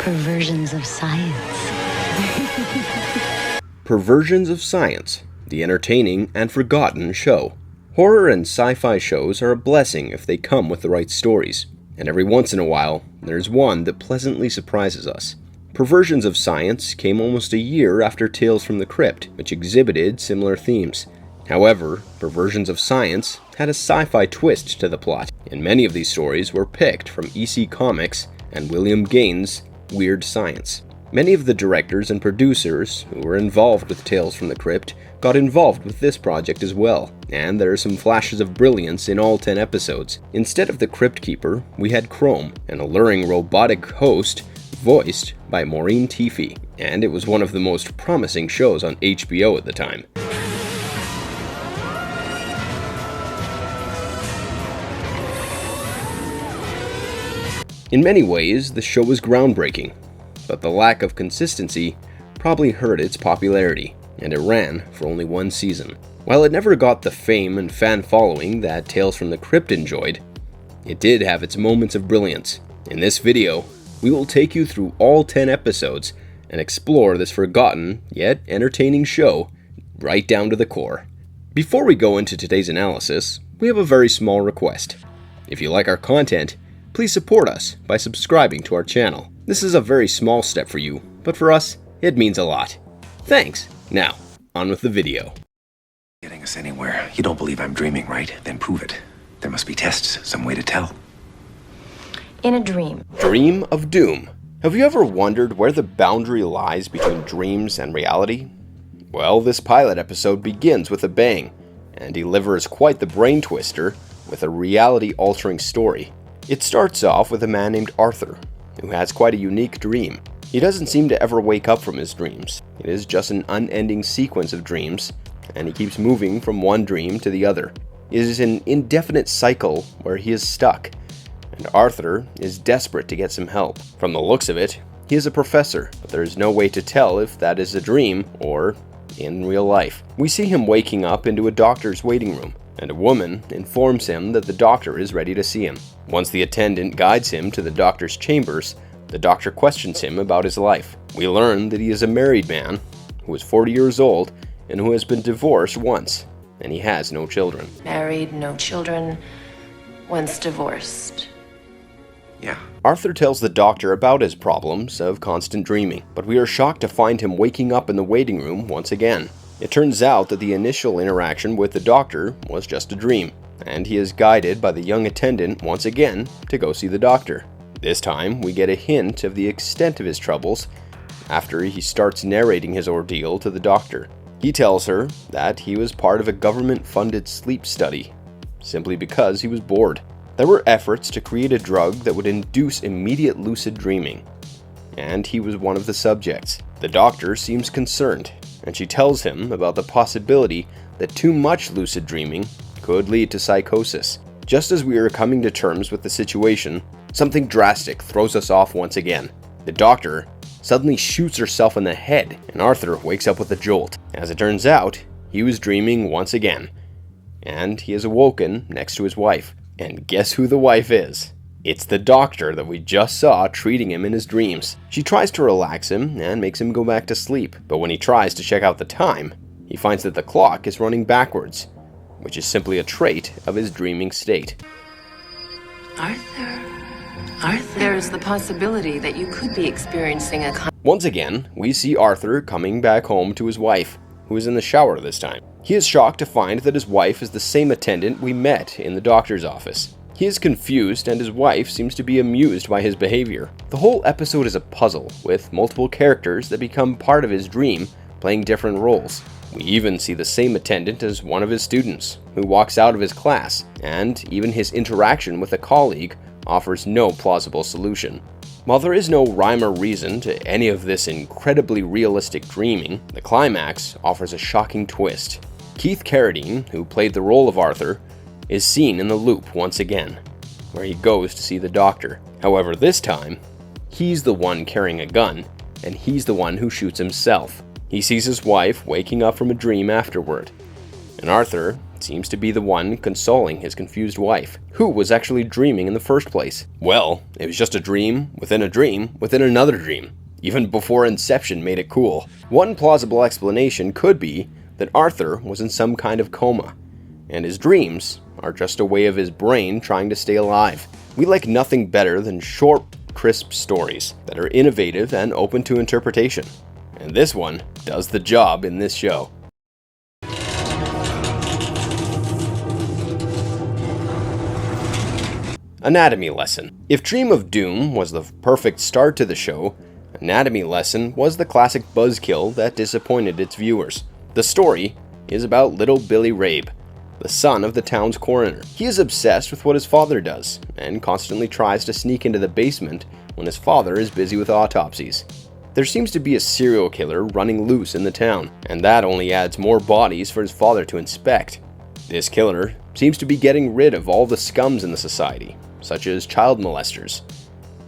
Perversions of Science. Perversions of Science, the entertaining and forgotten show. Horror and sci-fi shows are a blessing if they come with the right stories, and every once in a while, there's one that pleasantly surprises us. Perversions of Science came almost a year after Tales from the Crypt, which exhibited similar themes. However, Perversions of Science had a sci-fi twist to the plot, and many of these stories were picked from EC Comics and William Gaines' Weird Science. Many of the directors and producers who were involved with Tales from the Crypt got involved with this project as well, and there are some flashes of brilliance in all 10 episodes. Instead of the Cryptkeeper, we had Chrome, an alluring robotic host voiced by Maureen Teefy, and it was one of the most promising shows on HBO at the time. In many ways, the show was groundbreaking, but the lack of consistency probably hurt its popularity, and it ran for only one season. While it never got the fame and fan following that Tales from the Crypt enjoyed, it did have its moments of brilliance. In this video, we will take you through all 10 episodes and explore this forgotten yet entertaining show right down to the core. Before we go into today's analysis, we have a very small request. If you like our content, please support us by subscribing to our channel. This is a very small step for you, but for us, it means a lot. Thanks. Now, on with the video. Getting us anywhere. You don't believe I'm dreaming, right? Then prove it. There must be tests, some way to tell. In a dream. Dream of Doom. Have you ever wondered where the boundary lies between dreams and reality? Well, this pilot episode begins with a bang, and delivers quite the brain twister with a reality-altering story. It starts off with a man named Arthur, who has quite a unique dream. He doesn't seem to ever wake up from his dreams. It is just an unending sequence of dreams, and he keeps moving from one dream to the other. It is an indefinite cycle where he is stuck, and Arthur is desperate to get some help. From the looks of it, he is a professor, but there is no way to tell if that is a dream or in real life. We see him waking up into a doctor's waiting room, and a woman informs him that the doctor is ready to see him. Once the attendant guides him to the doctor's chambers, the doctor questions him about his life. We learn that he is a married man who is 40 years old and who has been divorced once, and he has no children. Married, no children, once divorced. Yeah. Arthur tells the doctor about his problems of constant dreaming, but we are shocked to find him waking up in the waiting room once again. It turns out that the initial interaction with the doctor was just a dream, and he is guided by the young attendant once again to go see the doctor. This time, we get a hint of the extent of his troubles after he starts narrating his ordeal to the doctor. He tells her that he was part of a government-funded sleep study, simply because he was bored. There were efforts to create a drug that would induce immediate lucid dreaming, and he was one of the subjects. The doctor seems concerned, and she tells him about the possibility that too much lucid dreaming could lead to psychosis. Just as we are coming to terms with the situation, something drastic throws us off once again. The doctor suddenly shoots herself in the head, and Arthur wakes up with a jolt. As it turns out, he was dreaming once again, and he is awoken next to his wife. And guess who the wife is? It's the doctor that we just saw treating him in his dreams. She tries to relax him and makes him go back to sleep, but when he tries to check out the time, he finds that the clock is running backwards, which is simply a trait of his dreaming state. Arthur. There's the possibility that you could be experiencing a Once again, we see Arthur coming back home to his wife, who is in the shower this time. He is shocked to find that his wife is the same attendant we met in the doctor's office. He is confused, and his wife seems to be amused by his behavior. The whole episode is a puzzle, with multiple characters that become part of his dream, playing different roles. We even see the same attendant as one of his students, who walks out of his class, and even his interaction with a colleague offers no plausible solution. While there is no rhyme or reason to any of this incredibly realistic dreaming, the climax offers a shocking twist. Keith Carradine, who played the role of Arthur, is seen in the loop once again, where he goes to see the doctor. However, this time, he's the one carrying a gun, and he's the one who shoots himself. He sees his wife waking up from a dream afterward, and Arthur seems to be the one consoling his confused wife, who was actually dreaming in the first place. Well, it was just a dream within another dream, even before Inception made it cool. One plausible explanation could be that Arthur was in some kind of coma, and his dreams are just a way of his brain trying to stay alive. We like nothing better than short, crisp stories that are innovative and open to interpretation. And this one does the job in this show. Anatomy Lesson. If Dream of Doom was the perfect start to the show, Anatomy Lesson was the classic buzzkill that disappointed its viewers. The story is about little Billy Rabe, the son of the town's coroner. He is obsessed with what his father does, and constantly tries to sneak into the basement when his father is busy with autopsies. There seems to be a serial killer running loose in the town, and that only adds more bodies for his father to inspect. This killer seems to be getting rid of all the scums in the society, such as child molesters,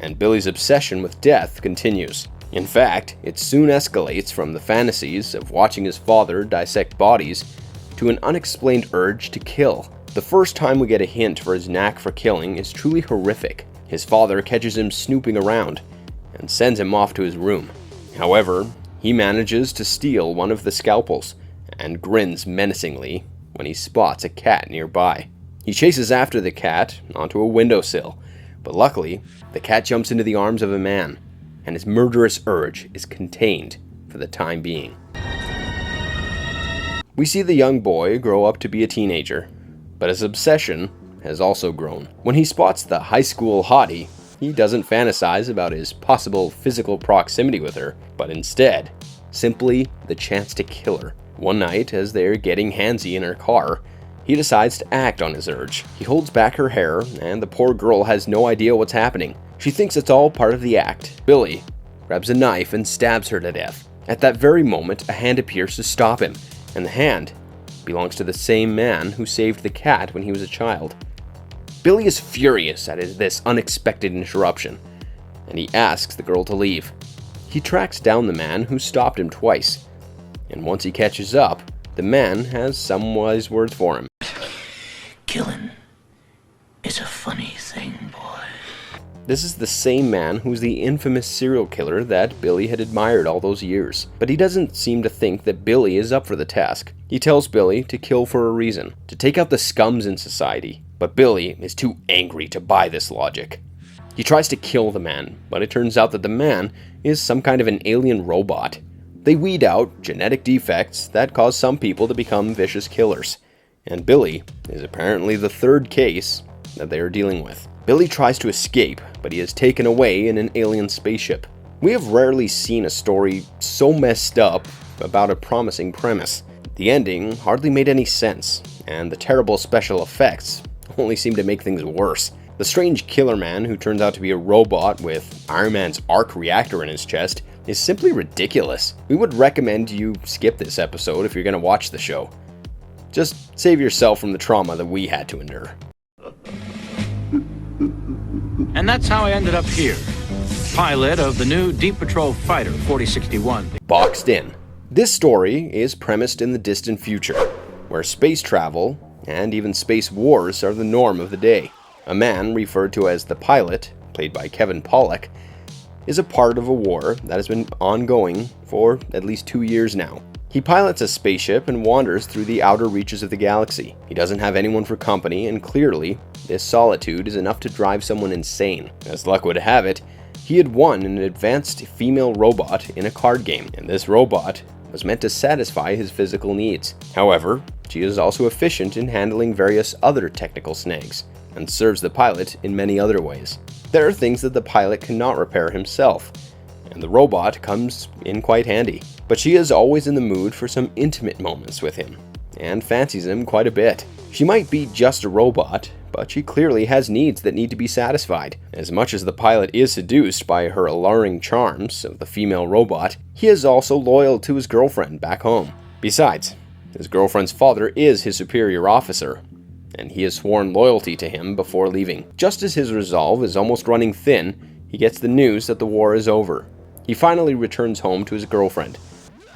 and Billy's obsession with death continues. In fact, it soon escalates from the fantasies of watching his father dissect bodies to an unexplained urge to kill. The first time we get a hint for his knack for killing is truly horrific. His father catches him snooping around and sends him off to his room. However, he manages to steal one of the scalpels and grins menacingly when he spots a cat nearby. He chases after the cat onto a windowsill, but luckily, the cat jumps into the arms of a man, and his murderous urge is contained for the time being. We see the young boy grow up to be a teenager, but his obsession has also grown. When he spots the high school hottie, he doesn't fantasize about his possible physical proximity with her, but instead, simply the chance to kill her. One night, as they're getting handsy in her car, he decides to act on his urge. He holds back her hair, and the poor girl has no idea what's happening. She thinks it's all part of the act. Billy grabs a knife and stabs her to death. At that very moment, a hand appears to stop him, and the hand belongs to the same man who saved the cat when he was a child. Billy is furious at this unexpected interruption, and he asks the girl to leave. He tracks down the man who stopped him twice, and once he catches up, the man has some wise words for him. Killing is a funny thing, boy. This is the same man who's the infamous serial killer that Billy had admired all those years. But he doesn't seem to think that Billy is up for the task. He tells Billy to kill for a reason, to take out the scums in society. But Billy is too angry to buy this logic. He tries to kill the man, but it turns out that the man is some kind of an alien robot. They weed out genetic defects that cause some people to become vicious killers. And Billy is apparently the third case that they are dealing with. Billy tries to escape, but he is taken away in an alien spaceship. We have rarely seen a story so messed up about a promising premise. The ending hardly made any sense, and the terrible special effects only seem to make things worse. The strange killer man who turns out to be a robot with Iron Man's arc reactor in his chest is simply ridiculous. We would recommend you skip this episode if you're going to watch the show. Just save yourself from the trauma that we had to endure. And that's how I ended up here. Pilot of the new Deep Patrol Fighter 4061. Boxed in. This story is premised in the distant future, where space travel and even space wars are the norm of the day. A man referred to as the Pilot, played by Kevin Pollak, is a part of a war that has been ongoing for at least 2 years now. He pilots a spaceship and wanders through the outer reaches of the galaxy. He doesn't have anyone for company, and clearly, this solitude is enough to drive someone insane. As luck would have it, he had won an advanced female robot in a card game, and this robot was meant to satisfy his physical needs. However, she is also efficient in handling various other technical snags, and serves the pilot in many other ways. There are things that the pilot cannot repair himself, and the robot comes in quite handy. But she is always in the mood for some intimate moments with him, and fancies him quite a bit. She might be just a robot, but she clearly has needs that need to be satisfied. As much as the pilot is seduced by her alluring charms of the female robot, he is also loyal to his girlfriend back home. Besides, his girlfriend's father is his superior officer, and he has sworn loyalty to him before leaving. Just as his resolve is almost running thin, he gets the news that the war is over. He finally returns home to his girlfriend,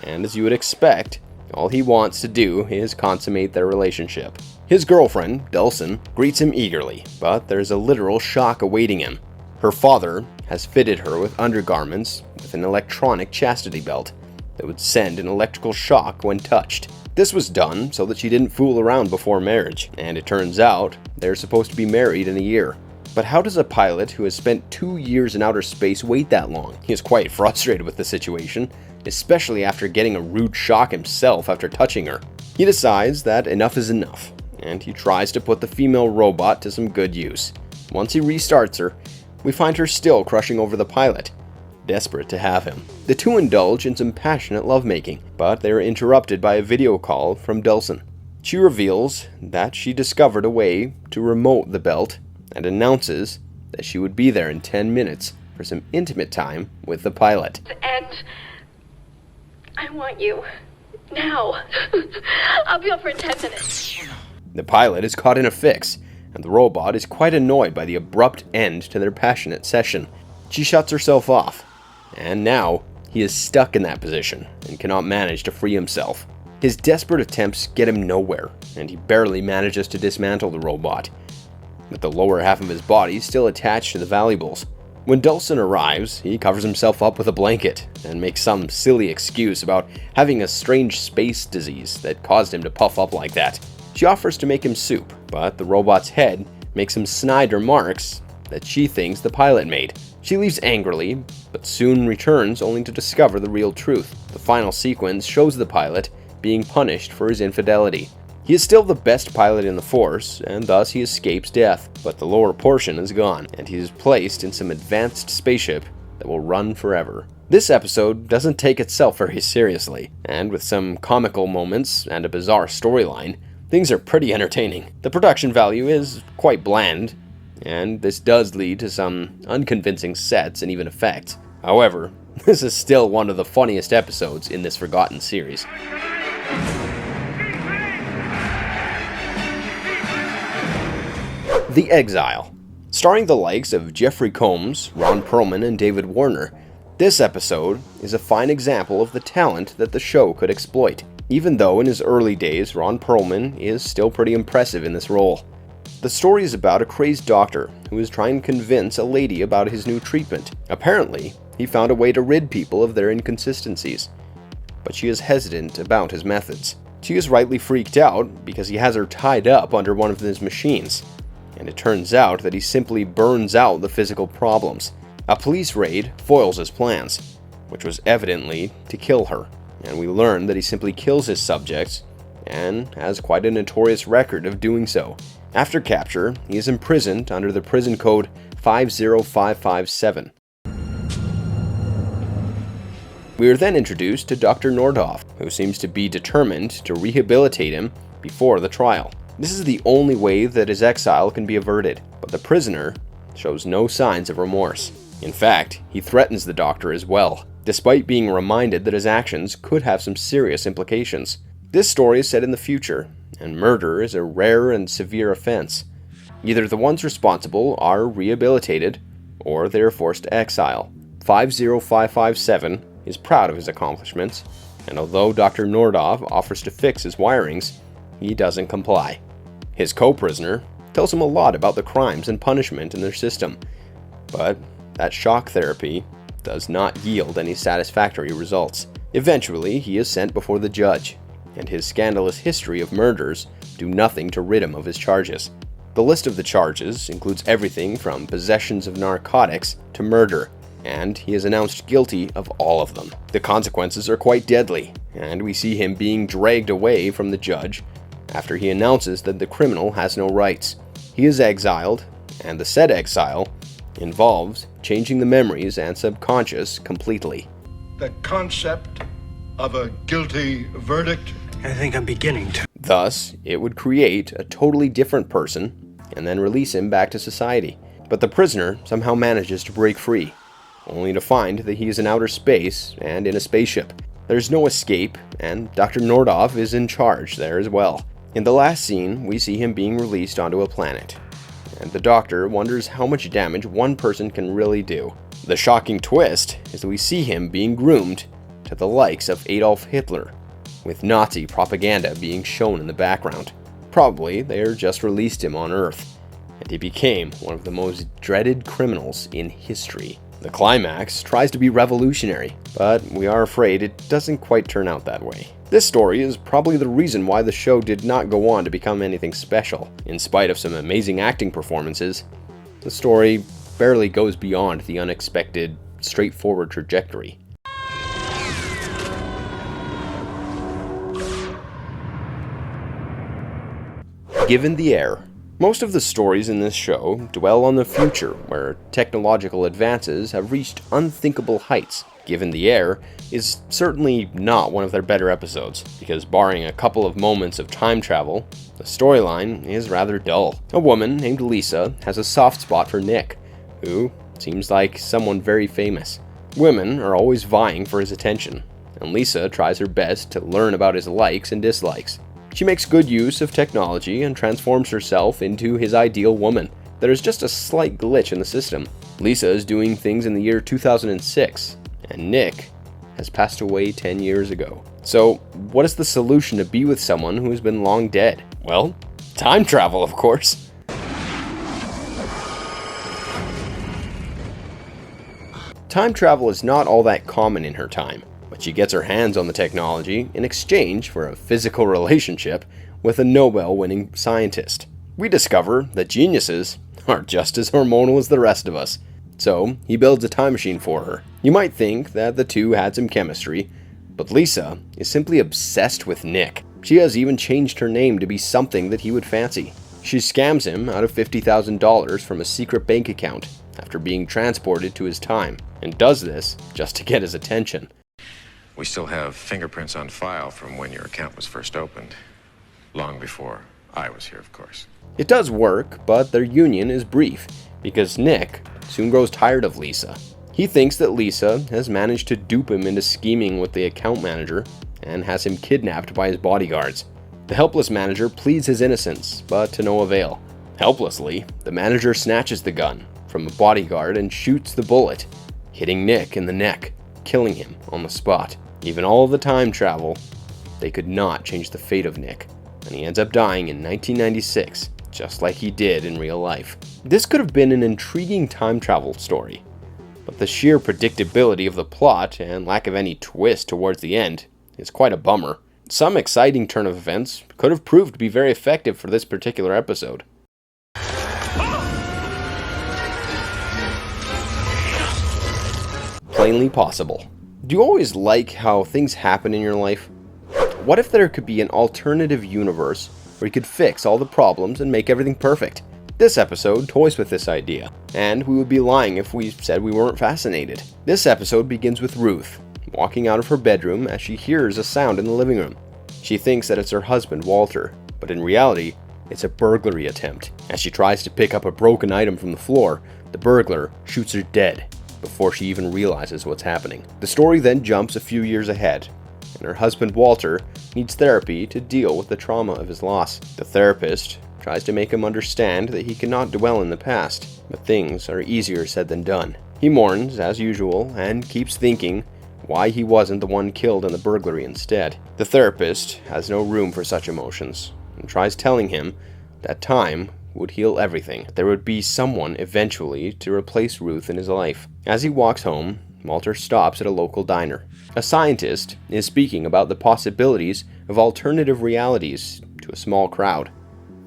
and as you would expect, All he wants to do is consummate their relationship. His girlfriend, Dulcin, greets him eagerly, but there's a literal shock awaiting him. Her father has fitted her with undergarments with an electronic chastity belt that would send an electrical shock when touched. This was done so that she didn't fool around before marriage, and it turns out they're supposed to be married in a year. But how does a pilot who has spent 2 years in outer space wait that long? He is quite frustrated with the situation, especially after getting a rude shock himself after touching her. He decides that enough is enough, and he tries to put the female robot to some good use. Once he restarts her, we find her still crushing over the pilot, desperate to have him. The two indulge in some passionate lovemaking, but they are interrupted by a video call from Dulcin. She reveals that she discovered a way to remote the belt and announces that she would be there in 10 minutes for some intimate time with the pilot. And I want you now. I'll be up for 10 minutes. The pilot is caught in a fix, and the robot is quite annoyed by the abrupt end to their passionate session. She shuts herself off, and now he is stuck in that position and cannot manage to free himself. His desperate attempts get him nowhere, and he barely manages to dismantle the robot, with the lower half of his body still attached to the valuables. When Dulcin arrives, he covers himself up with a blanket and makes some silly excuse about having a strange space disease that caused him to puff up like that. She offers to make him soup, but the robot's head makes some snide remarks that she thinks the pilot made. She leaves angrily, but soon returns only to discover the real truth. The final sequence shows the pilot being punished for his infidelity. He is still the best pilot in the Force, and thus he escapes death, but the lower portion is gone, and he is placed in some advanced spaceship that will run forever. This episode doesn't take itself very seriously, and with some comical moments and a bizarre storyline, things are pretty entertaining. The production value is quite bland, and this does lead to some unconvincing sets and even effects. However, this is still one of the funniest episodes in this forgotten series. The Exile. Starring the likes of Jeffrey Combs, Ron Perlman, and David Warner, this episode is a fine example of the talent that the show could exploit. Even though in his early days Ron Perlman is still pretty impressive in this role. The story is about a crazed doctor who is trying to convince a lady about his new treatment. Apparently, he found a way to rid people of their inconsistencies, but she is hesitant about his methods. She is rightly freaked out because he has her tied up under one of his machines, and it turns out that he simply burns out the physical problems. A police raid foils his plans, which was evidently to kill her, and we learn that he simply kills his subjects and has quite a notorious record of doing so. After capture, he is imprisoned under the prison code 50557. We are then introduced to Dr. Nordhoff, who seems to be determined to rehabilitate him before the trial. This is the only way that his exile can be averted, but the prisoner shows no signs of remorse. In fact, he threatens the doctor as well, despite being reminded that his actions could have some serious implications. This story is set in the future, and murder is a rare and severe offense. Either the ones responsible are rehabilitated, or they are forced to exile. 50557 is proud of his accomplishments, and although Dr. Nordhoff offers to fix his wirings, he doesn't comply. His co-prisoner tells him a lot about the crimes and punishment in their system, but that shock therapy does not yield any satisfactory results. Eventually, he is sent before the judge, and his scandalous history of murders do nothing to rid him of his charges. The list of the charges includes everything from possessions of narcotics to murder, and he is announced guilty of all of them. The consequences are quite deadly, and we see him being dragged away from the judge after he announces that the criminal has no rights. He is exiled, and the said exile involves changing the memories and subconscious completely. The concept of a guilty verdict? I think I'm beginning to. Thus, it would create a totally different person and then release him back to society. But the prisoner somehow manages to break free, only to find that he is in outer space and in a spaceship. There's no escape, and Dr. Nordhoff is in charge there as well. In the last scene, we see him being released onto a planet, and the doctor wonders how much damage one person can really do. The shocking twist is that we see him being groomed to the likes of Adolf Hitler, with Nazi propaganda being shown in the background. Probably they just released him on Earth, and he became one of the most dreaded criminals in history. The climax tries to be revolutionary, but we are afraid it doesn't quite turn out that way. This story is probably the reason why the show did not go on to become anything special. In spite of some amazing acting performances, the story barely goes beyond the unexpected, straightforward trajectory. Given the Air. Most of the stories in this show dwell on the future, where technological advances have reached unthinkable heights. Given the Air is certainly not one of their better episodes, because barring a couple of moments of time travel, the storyline is rather dull. A woman named Lisa has a soft spot for Nick, who seems like someone very famous. Women are always vying for his attention, and Lisa tries her best to learn about his likes and dislikes. She makes good use of technology and transforms herself into his ideal woman. There is just a slight glitch in the system. Lisa is doing things in the year 2006, and Nick has passed away 10 years ago. So, what is the solution to be with someone who has been long dead? Well, time travel, of course. Time travel is not all that common in her time, but she gets her hands on the technology in exchange for a physical relationship with a Nobel-winning scientist. We discover that geniuses are just as hormonal as the rest of us, so he builds a time machine for her. You might think that the two had some chemistry, but Lisa is simply obsessed with Nick. She has even changed her name to be something that he would fancy. She scams him out of $50,000 from a secret bank account after being transported to his time, and does this just to get his attention. We still have fingerprints on file from when your account was first opened. Long before I was here, of course. It does work, but their union is brief, because Nick soon grows tired of Lisa. He thinks that Lisa has managed to dupe him into scheming with the account manager, and has him kidnapped by his bodyguards. The helpless manager pleads his innocence, but to no avail. Helplessly, the manager snatches the gun from a bodyguard and shoots the bullet, hitting Nick in the neck, killing him on the spot. Even all of the time travel, they could not change the fate of Nick, and he ends up dying in 1996, just like he did in real life. This could have been an intriguing time travel story, but the sheer predictability of the plot and lack of any twist towards the end is quite a bummer. Some exciting turn of events could have proved to be very effective for this particular episode. Plainly possible. Do you always like how things happen in your life? What if there could be an alternative universe where you could fix all the problems and make everything perfect? This episode toys with this idea, and we would be lying if we said we weren't fascinated. This episode begins with Ruth walking out of her bedroom as she hears a sound in the living room. She thinks that it's her husband, Walter, but in reality, it's a burglary attempt. As she tries to pick up a broken item from the floor, the burglar shoots her dead before she even realizes what's happening. The story then jumps a few years ahead, and her husband Walter needs therapy to deal with the trauma of his loss. The therapist tries to make him understand that he cannot dwell in the past, but things are easier said than done. He mourns, as usual, and keeps thinking why he wasn't the one killed in the burglary instead. The therapist has no room for such emotions, and tries telling him that time would heal everything. There would be someone eventually to replace Ruth in his life. As he walks home, Walter stops at a local diner. A scientist is speaking about the possibilities of alternative realities to a small crowd,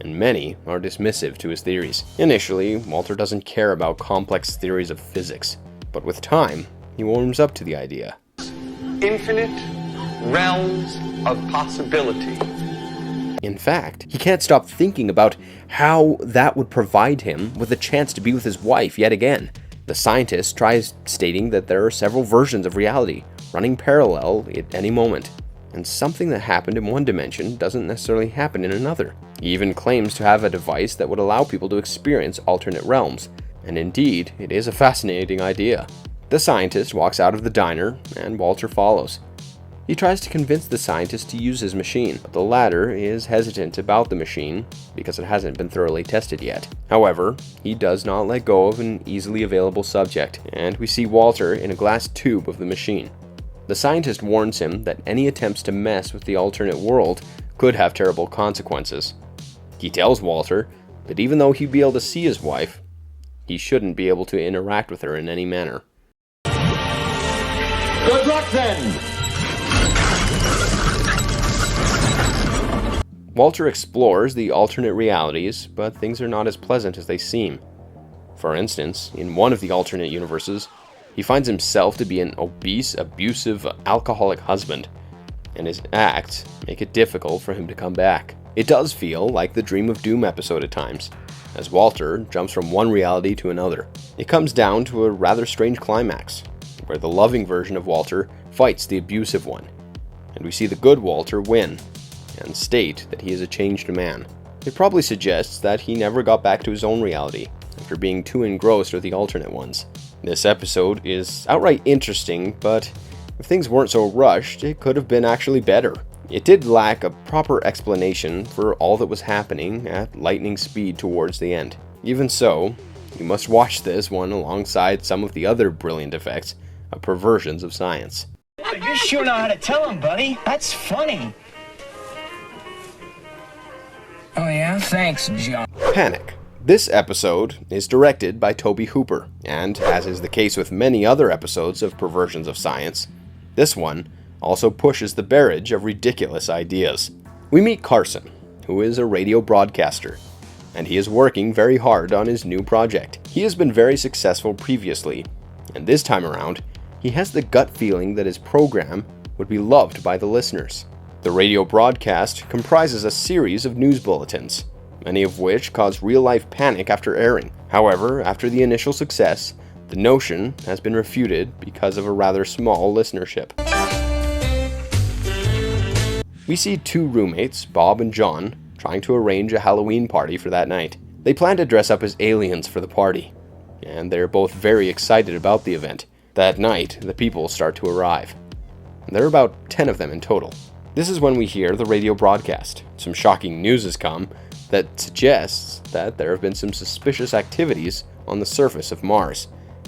and many are dismissive to his theories. Initially, Walter doesn't care about complex theories of physics, but with time, he warms up to the idea. Infinite realms of possibility. In fact, he can't stop thinking about how that would provide him with a chance to be with his wife yet again. The scientist tries stating that there are several versions of reality, running parallel at any moment, and something that happened in one dimension doesn't necessarily happen in another. He even claims to have a device that would allow people to experience alternate realms, and indeed, it is a fascinating idea. The scientist walks out of the diner, and Walter follows. He tries to convince the scientist to use his machine, but the latter is hesitant about the machine because it hasn't been thoroughly tested yet. However, he does not let go of an easily available subject, and we see Walter in a glass tube of the machine. The scientist warns him that any attempts to mess with the alternate world could have terrible consequences. He tells Walter that even though he'd be able to see his wife, he shouldn't be able to interact with her in any manner. Good luck then! Walter explores the alternate realities, but things are not as pleasant as they seem. For instance, in one of the alternate universes, he finds himself to be an obese, abusive, alcoholic husband, and his acts make it difficult for him to come back. It does feel like the Dream of Doom episode at times, as Walter jumps from one reality to another. It comes down to a rather strange climax, where the loving version of Walter fights the abusive one, and we see the good Walter win, and state that he is a changed man. It probably suggests that he never got back to his own reality, after being too engrossed with the alternate ones. This episode is outright interesting, but if things weren't so rushed, it could have been actually better. It did lack a proper explanation for all that was happening at lightning speed towards the end. Even so, you must watch this one alongside some of the other brilliant effects of Perversions of Science. You sure know how to tell them, buddy. That's funny. Oh yeah? Thanks, John. Panic. This episode is directed by Toby Hooper, and as is the case with many other episodes of Perversions of Science, this one also pushes the barrage of ridiculous ideas. We meet Carson, who is a radio broadcaster, and he is working very hard on his new project. He has been very successful previously, and this time around, he has the gut feeling that his program would be loved by the listeners. The radio broadcast comprises a series of news bulletins, many of which cause real-life panic after airing. However, after the initial success, the notion has been refuted because of a rather small listenership. We see two roommates, Bob and John, trying to arrange a Halloween party for that night. They plan to dress up as aliens for the party, and they're both very excited about the event. That night, the people start to arrive. There are about 10 of them in total. This is when we hear the radio broadcast. Some shocking news has come that suggests that there have been some suspicious activities on the surface of Mars,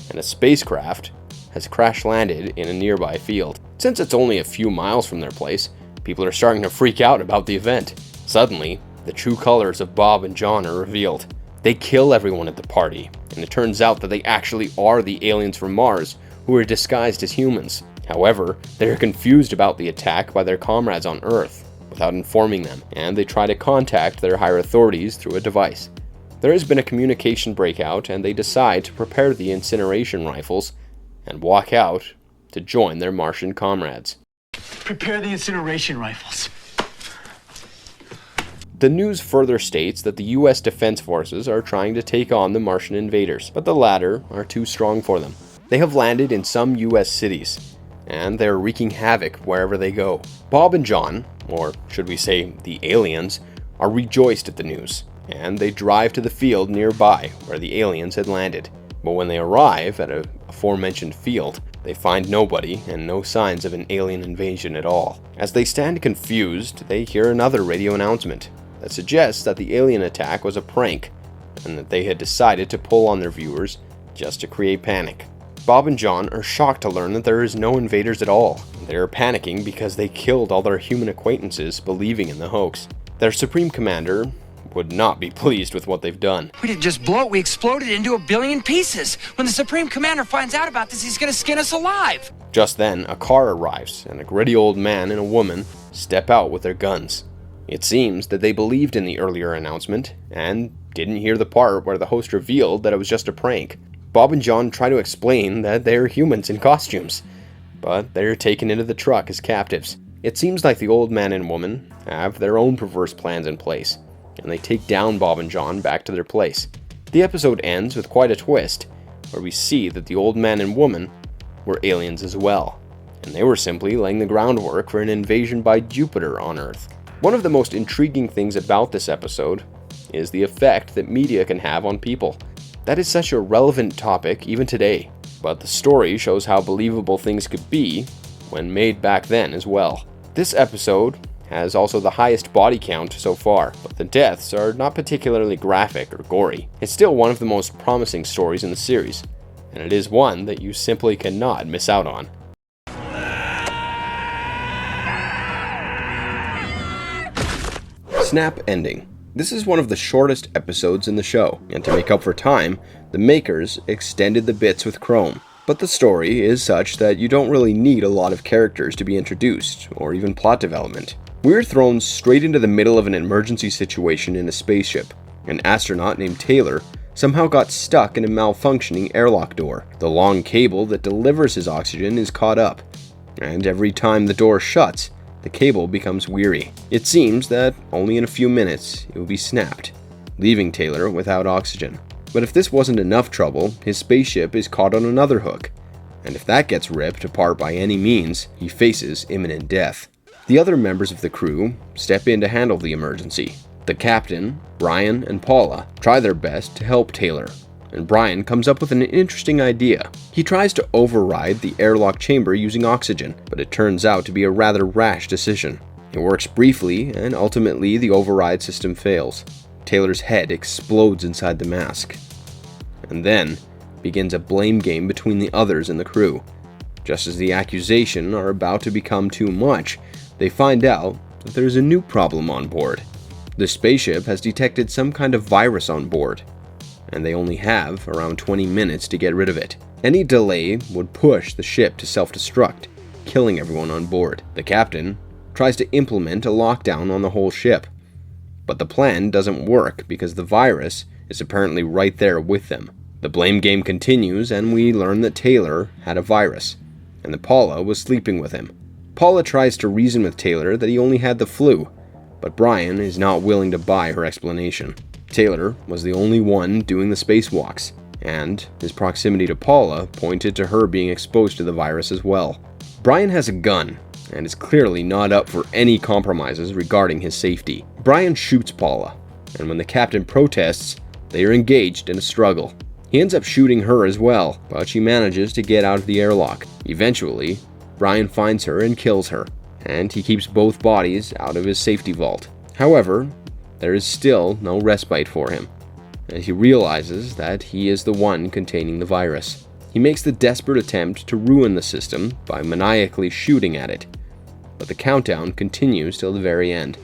and a spacecraft has crash-landed in a nearby field. Since it's only a few miles from their place, people are starting to freak out about the event. Suddenly, the true colors of Bob and John are revealed. They kill everyone at the party, and it turns out that they actually are the aliens from Mars who are disguised as humans. However, they are confused about the attack by their comrades on Earth without informing them, and they try to contact their higher authorities through a device. There has been a communication breakout, and they decide to prepare the incineration rifles and walk out to join their Martian comrades. Prepare the incineration rifles. The news further states that the US Defense Forces are trying to take on the Martian invaders, but the latter are too strong for them. They have landed in some US cities, and they're wreaking havoc wherever they go. Bob and John, or should we say the aliens, are rejoiced at the news, and they drive to the field nearby where the aliens had landed. But when they arrive at a aforementioned field, they find nobody and no signs of an alien invasion at all. As they stand confused, they hear another radio announcement that suggests that the alien attack was a prank, and that they had decided to pull on their viewers just to create panic. Bob and John are shocked to learn that there is no invaders at all. They are panicking because they killed all their human acquaintances believing in the hoax. Their Supreme Commander would not be pleased with what they've done. We didn't just blow it, we exploded it into a billion pieces. When the Supreme Commander finds out about this, he's gonna skin us alive. Just then, a car arrives, and a gritty old man and a woman step out with their guns. It seems that they believed in the earlier announcement, and didn't hear the part where the host revealed that it was just a prank. Bob and John try to explain that they're humans in costumes, but they're taken into the truck as captives. It seems like the old man and woman have their own perverse plans in place, and they take down Bob and John back to their place. The episode ends with quite a twist, where we see that the old man and woman were aliens as well, and they were simply laying the groundwork for an invasion by Jupiter on Earth. One of the most intriguing things about this episode is the effect that media can have on people. That is such a relevant topic even today, but the story shows how believable things could be when made back then as well. This episode has also the highest body count so far, but the deaths are not particularly graphic or gory. It's still one of the most promising stories in the series, and it is one that you simply cannot miss out on. Snap ending. This is one of the shortest episodes in the show, and to make up for time, the makers extended the bits with Chrome. But the story is such that you don't really need a lot of characters to be introduced, or even plot development. We're thrown straight into the middle of an emergency situation in a spaceship. An astronaut named Taylor somehow got stuck in a malfunctioning airlock door. The long cable that delivers his oxygen is caught up, and every time the door shuts, the cable becomes weary. It seems that only in a few minutes it will be snapped, leaving Taylor without oxygen. But if this wasn't enough trouble, his spaceship is caught on another hook, and if that gets ripped apart by any means, he faces imminent death. The other members of the crew step in to handle the emergency. The captain, Brian, and Paula try their best to help Taylor, and Brian comes up with an interesting idea. He tries to override the airlock chamber using oxygen, but it turns out to be a rather rash decision. It works briefly, and ultimately the override system fails. Taylor's head explodes inside the mask, and then begins a blame game between the others in the crew. Just as the accusations are about to become too much, they find out that there's a new problem on board. The spaceship has detected some kind of virus on board, and they only have around 20 minutes to get rid of it. Any delay would push the ship to self-destruct, killing everyone on board. The captain tries to implement a lockdown on the whole ship, but the plan doesn't work because the virus is apparently right there with them. The blame game continues, and we learn that Taylor had a virus, and that Paula was sleeping with him. Paula tries to reason with Taylor that he only had the flu, but Brian is not willing to buy her explanation. Taylor was the only one doing the spacewalks, and his proximity to Paula pointed to her being exposed to the virus as well. Brian has a gun, and is clearly not up for any compromises regarding his safety. Brian shoots Paula, and when the captain protests, they are engaged in a struggle. He ends up shooting her as well, but she manages to get out of the airlock. Eventually, Brian finds her and kills her, and he keeps both bodies out of his safety vault. However, there is still no respite for him, and he realizes that he is the one containing the virus. He makes the desperate attempt to ruin the system by maniacally shooting at it, but the countdown continues till the very end.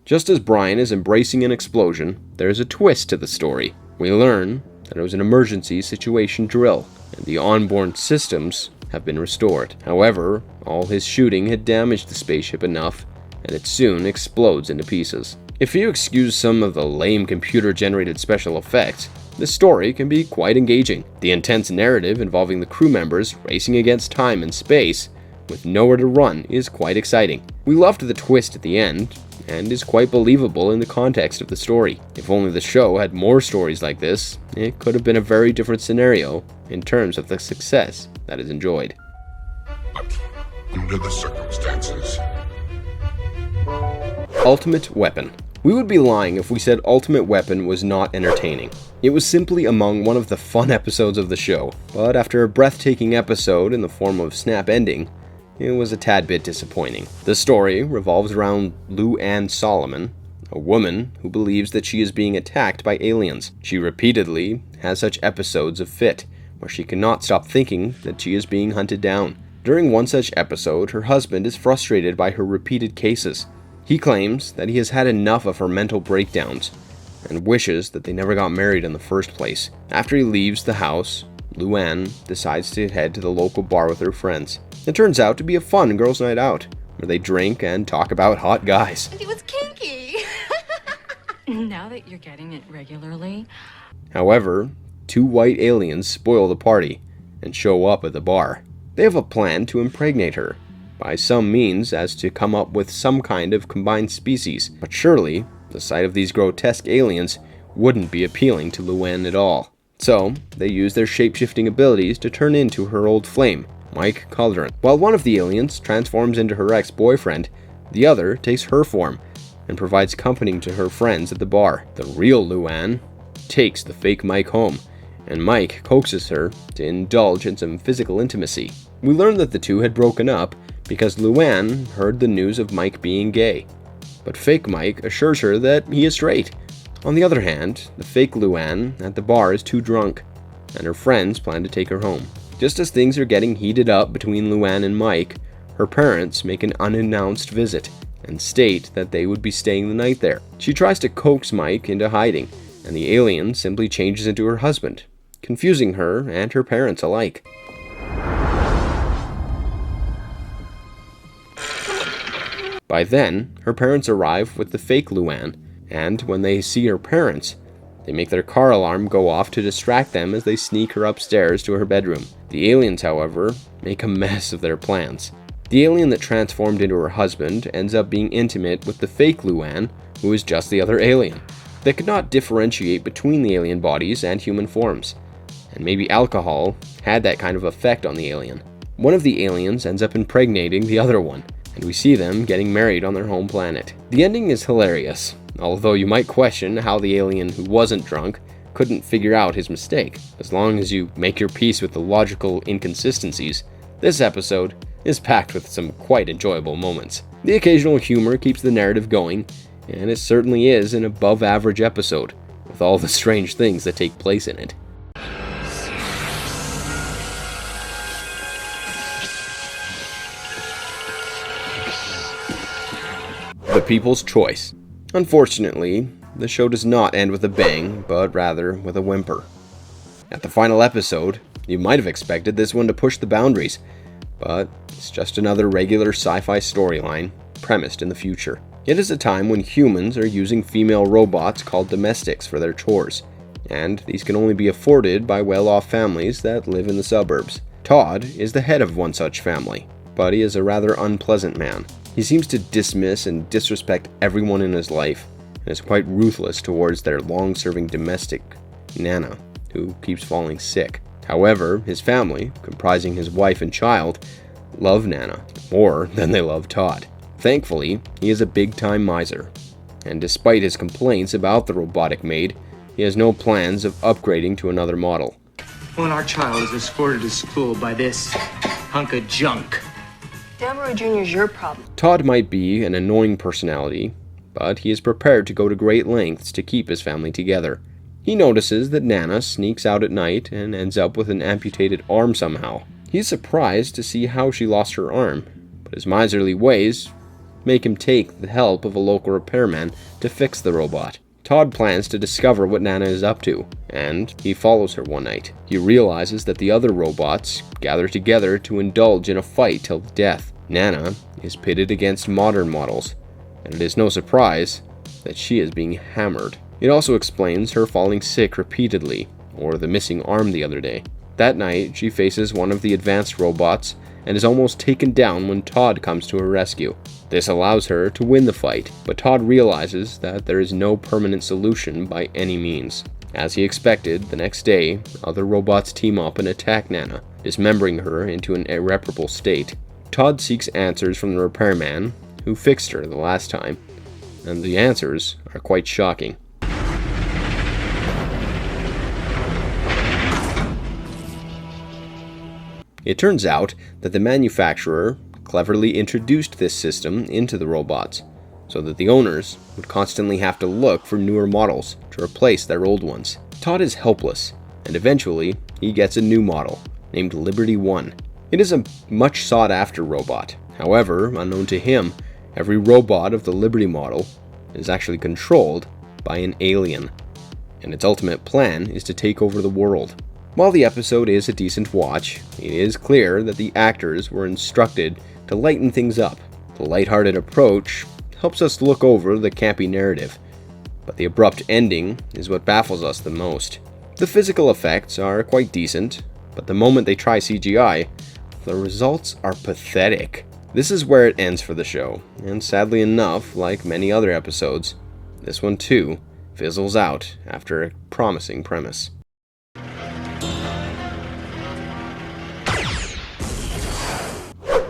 Just as Brian is embracing an explosion, there is a twist to the story. We learn that it was an emergency situation drill, and the onboard systems have been restored. However, all his shooting had damaged the spaceship enough, and it soon explodes into pieces. If you excuse some of the lame computer-generated special effects, the story can be quite engaging. The intense narrative involving the crew members racing against time and space with nowhere to run is quite exciting. We loved the twist at the end, and is quite believable in the context of the story. If only the show had more stories like this, it could have been a very different scenario in terms of the success that is enjoyed. But under the circumstances... Ultimate Weapon. We would be lying if we said Ultimate Weapon was not entertaining. It was simply among one of the fun episodes of the show, but after a breathtaking episode in the form of Snap ending, it was a tad bit disappointing. The story revolves around Lou Ann Solomon, a woman who believes that she is being attacked by aliens. She repeatedly has such episodes of fit, where she cannot stop thinking that she is being hunted down. During one such episode, her husband is frustrated by her repeated cases. He claims that he has had enough of her mental breakdowns, and wishes that they never got married in the first place. After he leaves the house, Lou Ann decides to head to the local bar with her friends. It turns out to be a fun girls' night out, where they drink and talk about hot guys. It was kinky. Now that you're getting it regularly. However, two white aliens spoil the party and show up at the bar. They have a plan to impregnate her by some means as to come up with some kind of combined species. But surely, the sight of these grotesque aliens wouldn't be appealing to Lou Ann at all. So, they use their shape-shifting abilities to turn into her old flame, Mike Calderon. While one of the aliens transforms into her ex-boyfriend, the other takes her form and provides company to her friends at the bar. The real Lou Ann takes the fake Mike home, and Mike coaxes her to indulge in some physical intimacy. We learn that the two had broken up because Lou Ann heard the news of Mike being gay, but fake Mike assures her that he is straight. On the other hand, the fake Lou Ann at the bar is too drunk, and her friends plan to take her home. Just as things are getting heated up between Luann and Mike, her parents make an unannounced visit and state that they would be staying the night there. She tries to coax Mike into hiding, and the alien simply changes into her husband, confusing her and her parents alike. By then, her parents arrive with the fake Luann, and when they see her parents, they make their car alarm go off to distract them as they sneak her upstairs to her bedroom. The aliens, however, make a mess of their plans. The alien that transformed into her husband ends up being intimate with the fake Luann, who is just the other alien. They could not differentiate between the alien bodies and human forms, and maybe alcohol had that kind of effect on the alien. One of the aliens ends up impregnating the other one, and we see them getting married on their home planet. The ending is hilarious, although you might question how the alien who wasn't drunk couldn't figure out his mistake. As long as you make your peace with the logical inconsistencies, this episode is packed with some quite enjoyable moments. The occasional humor keeps the narrative going, and it certainly is an above-average episode, with all the strange things that take place in it. The People's Choice. Unfortunately, the show does not end with a bang, but rather with a whimper. At the final episode, you might have expected this one to push the boundaries, but it's just another regular sci-fi storyline premised in the future. It is a time when humans are using female robots called domestics for their chores, and these can only be afforded by well-off families that live in the suburbs. Todd is the head of one such family, but he is a rather unpleasant man. He seems to dismiss and disrespect everyone in his life, and is quite ruthless towards their long-serving domestic, Nana, who keeps falling sick. However, his family, comprising his wife and child, love Nana more than they love Todd. Thankfully, he is a big-time miser, and despite his complaints about the robotic maid, he has no plans of upgrading to another model. When our child is escorted to school by this hunk of junk. Deborah Jr.'s your problem. Todd might be an annoying personality, but he is prepared to go to great lengths to keep his family together. He notices that Nana sneaks out at night and ends up with an amputated arm somehow. He's surprised to see how she lost her arm, but his miserly ways make him take the help of a local repairman to fix the robot. Todd plans to discover what Nana is up to, and he follows her one night. He realizes that the other robots gather together to indulge in a fight till death. Nana is pitted against modern models, and it is no surprise that she is being hammered. It also explains her falling sick repeatedly, or the missing arm the other day. That night, she faces one of the advanced robots and is almost taken down when Todd comes to her rescue. This allows her to win the fight, but Todd realizes that there is no permanent solution by any means. As he expected, the next day, other robots team up and attack Nana, dismembering her into an irreparable state. Todd seeks answers from the repairman who fixed her the last time, and the answers are quite shocking. It turns out that the manufacturer cleverly introduced this system into the robots, so that the owners would constantly have to look for newer models to replace their old ones. Todd is helpless, and eventually he gets a new model, named Liberty 1. It is a much sought after robot. However, unknown to him, every robot of the Liberty model is actually controlled by an alien, and its ultimate plan is to take over the world. While the episode is a decent watch, it is clear that the actors were instructed to lighten things up. The lighthearted approach helps us look over the campy narrative, but the abrupt ending is what baffles us the most. The physical effects are quite decent, but the moment they try CGI, the results are pathetic. This is where it ends for the show, and sadly enough, like many other episodes, this one too fizzles out after a promising premise.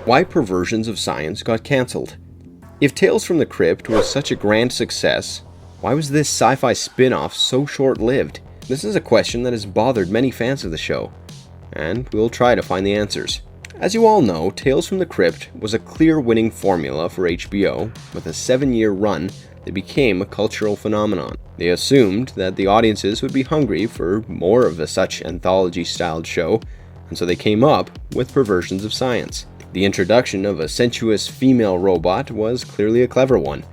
Why Perversions of Science got cancelled. If Tales from the Crypt was such a grand success, why was this sci-fi spin-off so short-lived? This is a question that has bothered many fans of the show, and we'll try to find the answers. As you all know, Tales from the Crypt was a clear winning formula for HBO, with a 7-year run that became a cultural phenomenon. They assumed that the audiences would be hungry for more of a such anthology-styled show, and so they came up with Perversions of Science. The introduction of a sensuous female robot was clearly a clever one,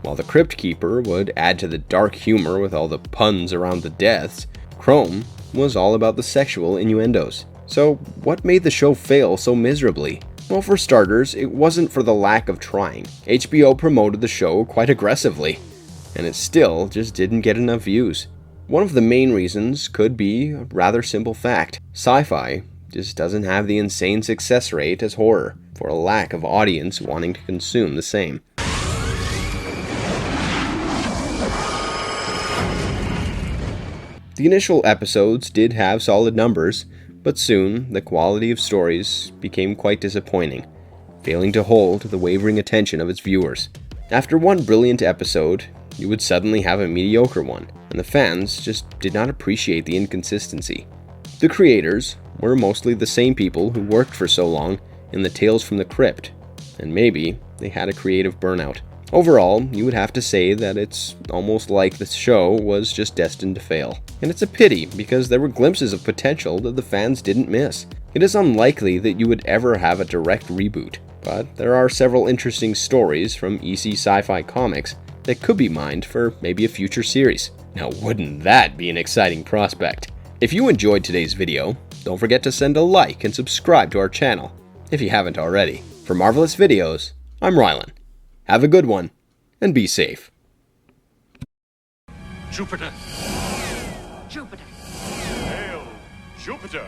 while the Cryptkeeper would add to the dark humor with all the puns around the deaths. Chrome was all about the sexual innuendos. So what made the show fail so miserably? Well, for starters, it wasn't for the lack of trying. HBO promoted the show quite aggressively, and it still just didn't get enough views. One of the main reasons could be a rather simple fact. Sci-Fi just doesn't have the insane success rate as horror, for a lack of audience wanting to consume the same. The initial episodes did have solid numbers, but soon the quality of stories became quite disappointing, failing to hold the wavering attention of its viewers. After one brilliant episode, you would suddenly have a mediocre one, and the fans just did not appreciate the inconsistency. The creators were mostly the same people who worked for so long in the Tales from the Crypt, and maybe they had a creative burnout. Overall, you would have to say that it's almost like the show was just destined to fail. And it's a pity, because there were glimpses of potential that the fans didn't miss. It is unlikely that you would ever have a direct reboot, but there are several interesting stories from EC Sci-Fi Comics that could be mined for maybe a future series. Now wouldn't that be an exciting prospect? If you enjoyed today's video, don't forget to send a like and subscribe to our channel, if you haven't already. For Marvelous Videos, I'm Rylan. Have a good one, and be safe. Jupiter. Jupiter. Hail, Jupiter.